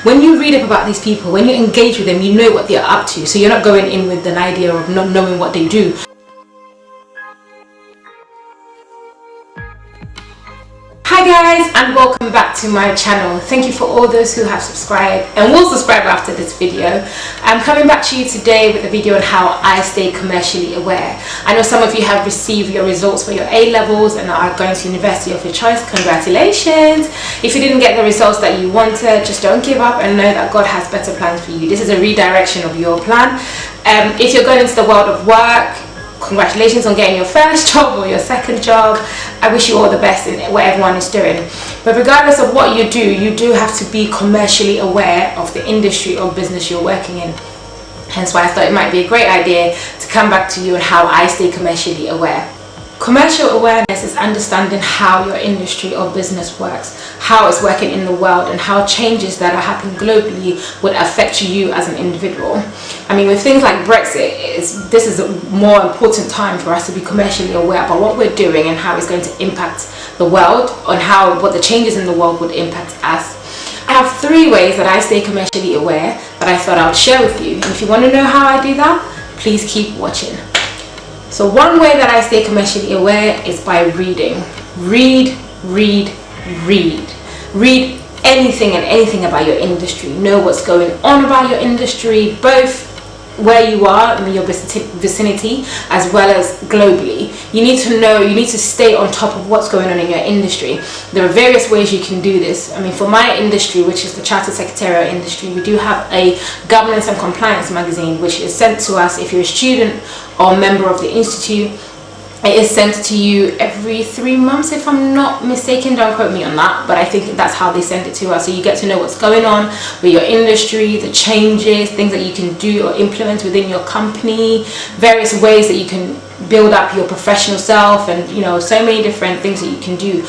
When you read up about these people, when you engage with them, you know what they're up to. So you're not going in with an idea of not knowing what they do. Hi guys, and welcome back to my channel. Thank you for all those who have subscribed and will subscribe after this video. I'm coming back to you today with a video on how I stay commercially aware. I know some of you have received your results for your A-levels and are going to university of your choice. Congratulations. If you didn't get the results that you wanted, just don't give up and know that God has better plans for you. This is a redirection of your plan. If you're going into the world of work, congratulations on getting your first job or your second job. I wish you all the best in what everyone is doing. But regardless of what you do have to be commercially aware of the industry or business you're working in. Hence why I thought it might be a great idea to come back to you on how I stay commercially aware. Commercial awareness is understanding how your industry or business works, how it's working in the world, and how changes that are happening globally would affect you as an individual. I mean, with things like Brexit, this is a more important time for us to be commercially aware about what we're doing and how it's going to impact the world, on what the changes in the world would impact us. I have 3 ways that I stay commercially aware that I thought I would share with you. And if you want to know how I do that, please keep watching. So one way that I stay commercially aware is by reading. Read anything and anything about your industry. Know what's going on about your industry, both where you are in your vicinity as well as globally. You need to know, you need to stay on top of what's going on in your industry. There are various ways you can do this. I mean, for my industry, which is the chartered secretarial industry, we do have a governance and compliance magazine which is sent to us if you're a student or member of the institute. It is sent to you every 3 months, if I'm not mistaken. Don't quote me on that, but I think that's how they send it to us. So you get to know what's going on with your industry, the changes, things that you can do or implement within your company, various ways that you can build up your professional self, and so many different things that you can do.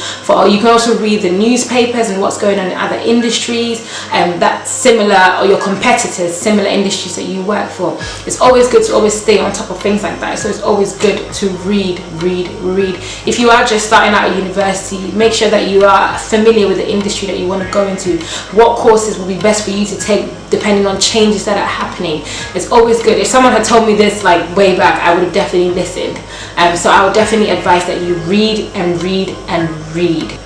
You can also read the newspapers and what's going on in other industries that's similar, or your competitors, similar industries that you work for. It's always good to always stay on top of things like that. So it's always good to read. If you are just starting out at university, make sure that you are familiar with the industry that you want to go into. What courses will be best for you to take depending on changes that are happening. It's always good. If someone had told me this like way back, I would have definitely listened. So I would definitely advise that you read.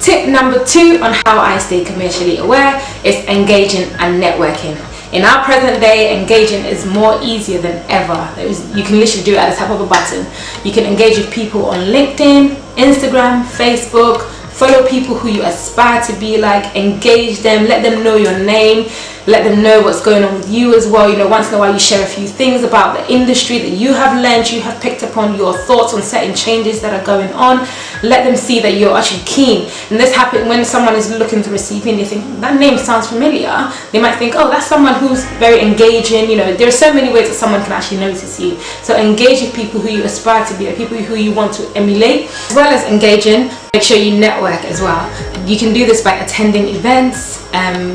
Tip number 2 on how I stay commercially aware is engaging and networking. In our present day, engaging is more easier than ever. You can literally do it at the tap of a button. You can engage with people on LinkedIn, Instagram, Facebook, follow people who you aspire to be like, engage them, let them know your name, let them know what's going on with you as well. Once in a while you share a few things about the industry that you have learned, you have picked up on, your thoughts on certain changes that are going on. Let them see that you're actually keen. And this happens when someone is looking through a CV and they think, that name sounds familiar. They might think, oh, that's someone who's very engaging. There are so many ways that someone can actually notice you. So engage with people who you aspire to be, people who you want to emulate. As well as engaging, make sure you network as well. You can do this by attending events,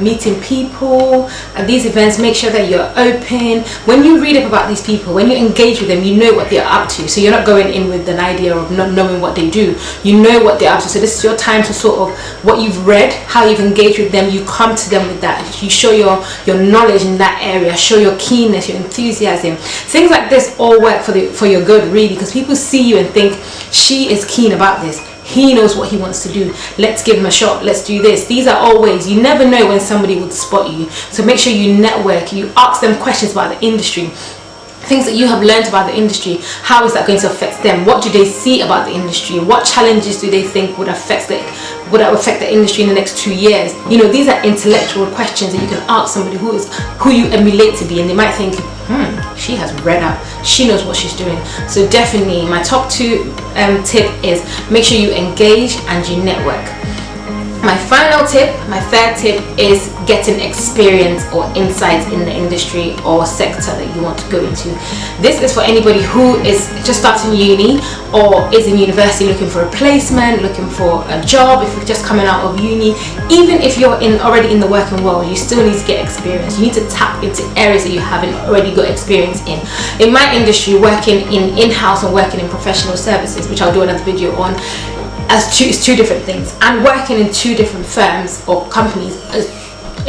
meeting people at these events. Make sure that you're open. When you read up about these people, when you engage with them, you know what they're up to. So you're not going in with an idea of not knowing what they do. You know what they're up to. So this is your time to sort of, what you've read, how you've engaged with them, you come to them with that. You show your knowledge in that area, show your keenness, your enthusiasm. Things like this all work for your good, really, because people see you and think, she is keen about this. He knows what he wants to do. Let's give him a shot. Let's do this. These are all ways. You never know when somebody would spot you. So make sure you network. You ask them questions about the industry. Things that you have learned about the industry. How is that going to affect them? What do they see about the industry? What challenges do they think would affect the industry in the next 2 years? These are intellectual questions that you can ask somebody who you emulate to be, and they might think, she has read up, she knows what she's doing. So definitely my top 2 tip is make sure you engage and you network. My final tip, my third tip, is getting experience or insights in the industry or sector that you want to go into. This is for anybody who is just starting uni or is in university looking for a placement, looking for a job. If you're just coming out of uni, even if you're already in the working world, you still need to get experience. You need to tap into areas that you haven't already got experience in. In my industry, working in-house and working in professional services, which I'll do another video on, it's two different things, and working in 2 different firms or companies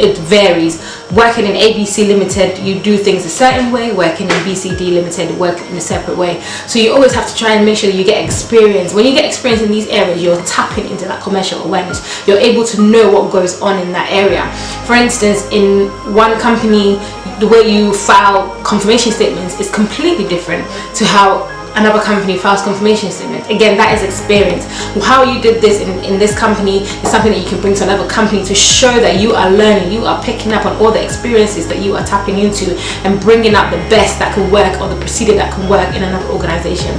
it varies. Working in ABC Limited, you do things a certain way. Working in BCD Limited, work in a separate way. So you always have to try and make sure that you get experience. When you get experience in these areas, you're tapping into that commercial awareness. You're able to know what goes on in that area. For instance, in one company, the way you file confirmation statements is completely different to how another company files confirmation statement. Again, that is experience. How you did this in this company is something that you can bring to another company to show that you are learning, you are picking up on all the experiences that you are tapping into and bringing out the best that can work, or the procedure that can work in another organization.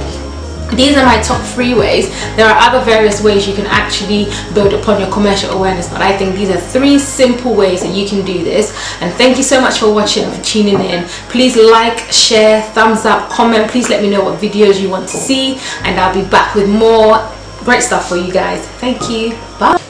These are my top 3 ways. There are other various ways you can actually build upon your commercial awareness, but I think these are 3 simple ways that you can do this. And thank you so much for watching and for tuning in. Please like, share, thumbs up, comment. Please let me know what videos you want to see, and I'll be back with more great stuff for you guys. Thank you. Bye.